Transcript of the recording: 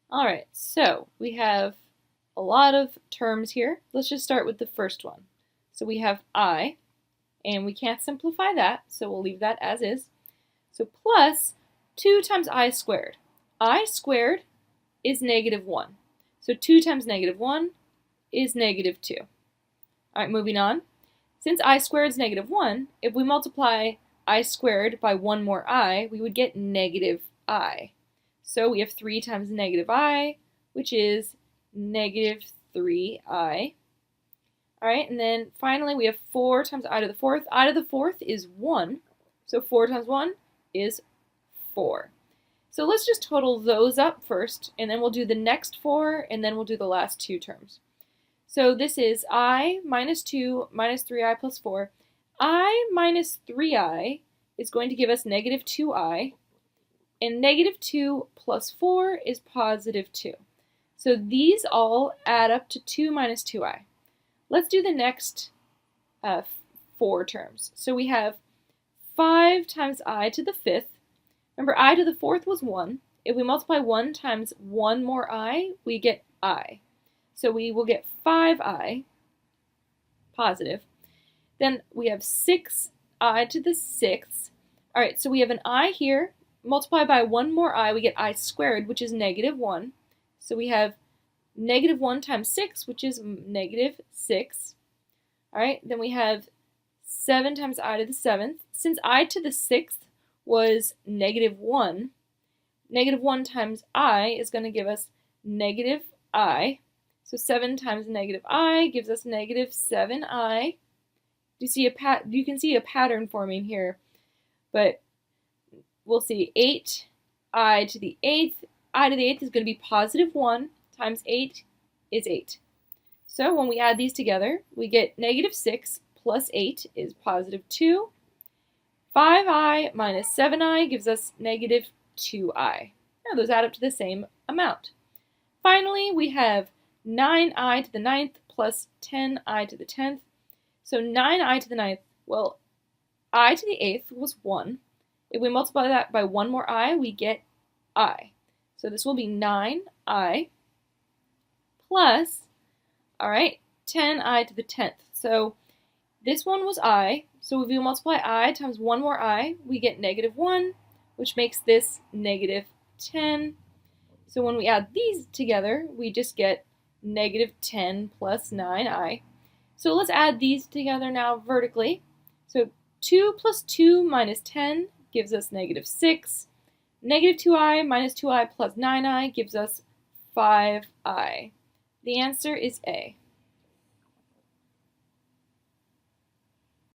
Alright, so we have a lot of terms here. Let's just start with the first one. So we have I, and we can't simplify that, so we'll leave that as is. So plus 2 times I squared. I squared is negative 1. So 2 times negative 1 is negative 2. Alright, moving on. Since I squared is negative 1, if we multiply I squared by 1 more I, we would get negative I. So we have 3 times negative I, which is negative 3I. Alright, and then finally we have 4 times I to the fourth. I to the fourth is 1. So 4 times 1 is 4. So let's just total those up first, and then we'll do the next 4, and then we'll do the last 2 terms. So this is I minus 2 minus 3I plus 4. I minus 3I is going to give us negative 2I, and negative 2 plus 4 is positive 2. So these all add up to 2 minus 2I. Let's do the next 4 terms. So we have 5 times I to the fifth. Remember, I to the fourth was 1. If we multiply 1 times 1 more I, we get I. So we will get 5I, positive. Then we have 6I to the sixth. All right, so we have an I here. Multiply by 1 more I, we get I squared, which is negative 1. So we have negative 1 times 6, which is negative 6. All right, then we have 7 times I to the seventh. Since I to the sixth was negative 1, negative 1 times I is going to give us negative I. So 7 times negative I gives us negative 7I. You can see a pattern forming here, but we'll see 8I to the eighth. I to the eighth is going to be positive 1 times 8 is 8. So when we add these together, we get negative 6 plus 8 is positive 2. 5I minus 7I gives us negative 2I. Now those add up to the same amount. Finally, we have 9I to the ninth plus 10I to the 10th. So 9I to the ninth, well, I to the eighth was 1. If we multiply that by 1 more I, we get I. So this will be 9I plus, all right, 10I to the 10th. So this one was I. So if we multiply I times 1 more I, we get negative 1, which makes this negative 10. So when we add these together, we just get negative 10 plus 9I. So let's add these together now vertically. So 2 plus 2 minus 10 gives us negative 6. Negative 2I minus 2I plus 9I gives us 5I. The answer is A.